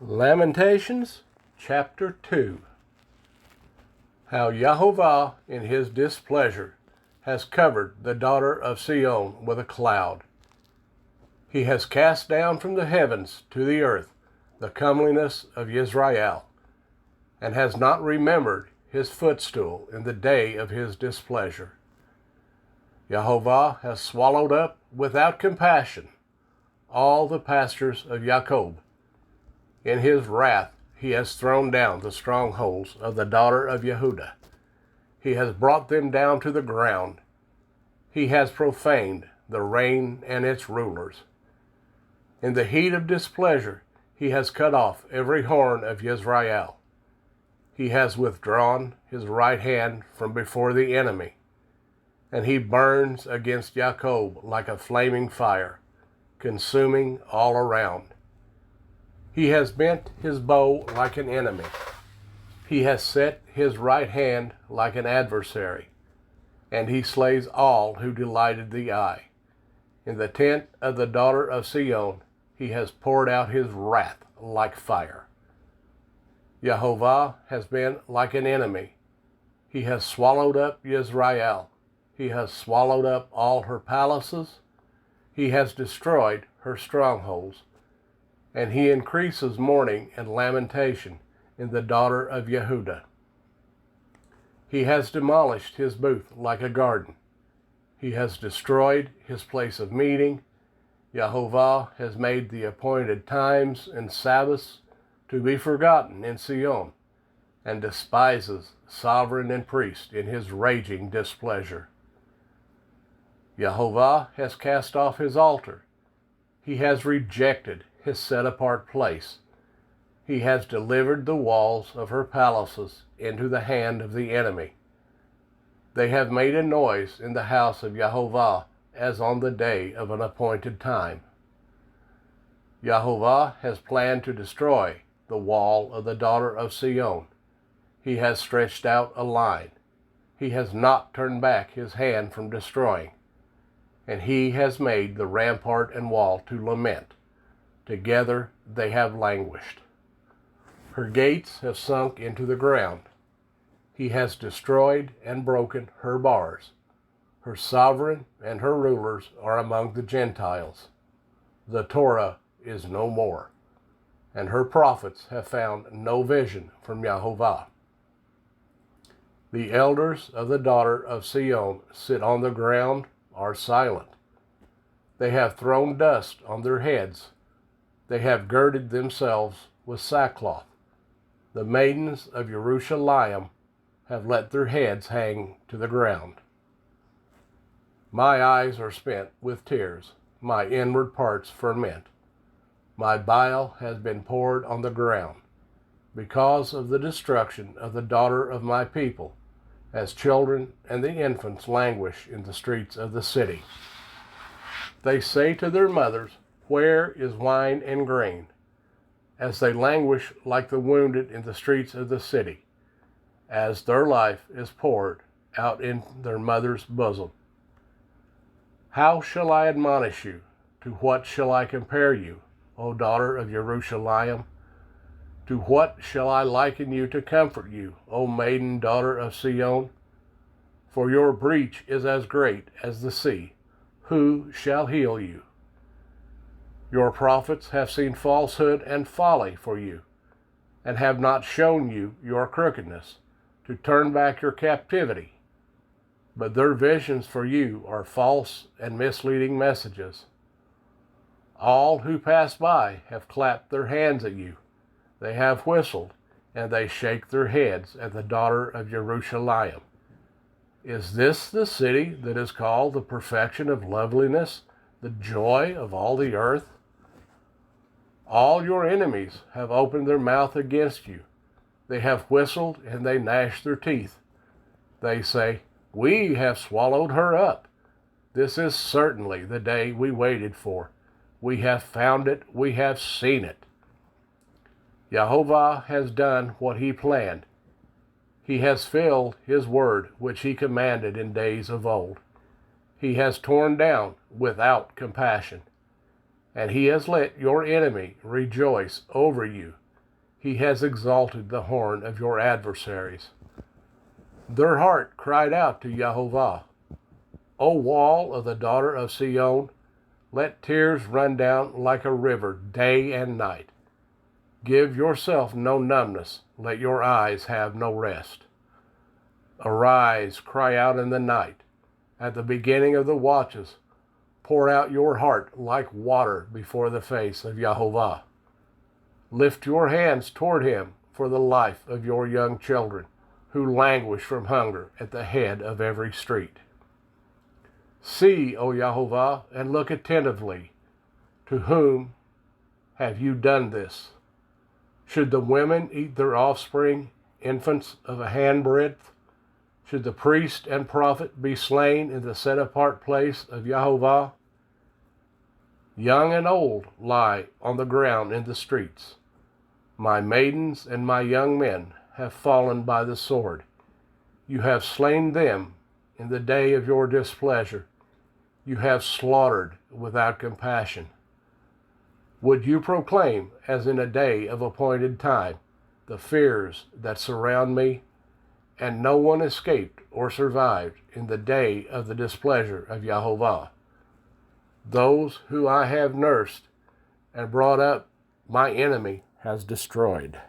Lamentations chapter 2. How Jehovah in his displeasure has covered the daughter of Sion with a cloud. He has cast down from the heavens to the earth the comeliness of Israel, and has not remembered his footstool in the day of his displeasure. Jehovah has swallowed up without compassion all the pastors of Jacob. In his wrath he has thrown down the strongholds of the daughter of Yehudah. He has brought them down to the ground. He has profaned the reign and its rulers. In the heat of displeasure he has cut off every horn of Israel. He has withdrawn his right hand from before the enemy, and he burns against Jacob like a flaming fire, consuming all around. He has bent his bow like an enemy. He has set his right hand like an adversary, and he slays all who delighted the eye. In the tent of the daughter of Sion he has poured out his wrath like fire. Jehovah has been like an enemy. He has swallowed up Israel. He has swallowed up all her palaces. He has destroyed her strongholds. And he increases mourning and lamentation in the daughter of Yehudah. He has demolished his booth like a garden. He has destroyed his place of meeting. Jehovah has made the appointed times and Sabbaths to be forgotten in Sion, and despises sovereign and priest in his raging displeasure. Jehovah has cast off his altar. He has rejected his set-apart place. He has delivered the walls of her palaces into the hand of the enemy. They have made a noise in the house of Jehovah as on the day of an appointed time. Jehovah has planned to destroy the wall of the daughter of Sion. He has stretched out a line. He has not turned back his hand from destroying. And he has made the rampart and wall to lament. Together they have languished. Her gates have sunk into the ground. He has destroyed and broken her bars. Her sovereign and her rulers are among the Gentiles. The Torah is no more, and her prophets have found no vision from Jehovah. The elders of the daughter of Sion sit on the ground, are silent. They have thrown dust on their heads. They have girded themselves with sackcloth. The maidens of Jerusalem have let their heads hang to the ground. My eyes are spent with tears. My inward parts ferment. My bile has been poured on the ground because of the destruction of the daughter of my people, as children and the infants languish in the streets of the city. They say to their mothers, "Where is wine and grain?" as they languish like the wounded in the streets of the city, as their life is poured out in their mother's bosom. How shall I admonish you? To what shall I compare you, O daughter of Jerusalem? To what shall I liken you to comfort you, O maiden daughter of Sion? For your breach is as great as the sea. Who shall heal you? Your prophets have seen falsehood and folly for you, and have not shown you your crookedness, to turn back your captivity. But their visions for you are false and misleading messages. All who pass by have clapped their hands at you. They have whistled, and they shake their heads at the daughter of Jerusalem. Is this the city that is called the perfection of loveliness, the joy of all the earth? All your enemies have opened their mouth against you. They have whistled and they gnash their teeth. They say, "We have swallowed her up. This is certainly the day we waited for. We have found it. We have seen it." Jehovah has done what he planned. He has filled his word which he commanded in days of old. He has torn down without compassion, and he has let your enemy rejoice over you He has exalted the horn of your adversaries. Their heart cried out to Jehovah. O wall of the daughter of Sion, let tears run down like a river day and night. Give yourself no numbness, let your eyes have no rest. Arise, cry out in the night. At the beginning of the watches, pour out your heart like water before the face of Jehovah. Lift your hands toward him for the life of your young children, who languish from hunger at the head of every street. See, O Jehovah, and look attentively. To whom have you done this? Should the women eat their offspring, infants of a handbreadth? Should the priest and prophet be slain in the set-apart place of Jehovah? Young and old lie on the ground in the streets. My maidens and my young men have fallen by the sword. You have slain them in the day of your displeasure. You have slaughtered without compassion. Would you proclaim, as in a day of appointed time, the fears that surround me? And no one escaped or survived in the day of the displeasure of Jehovah. Those who I have nursed and brought up, my enemy has destroyed.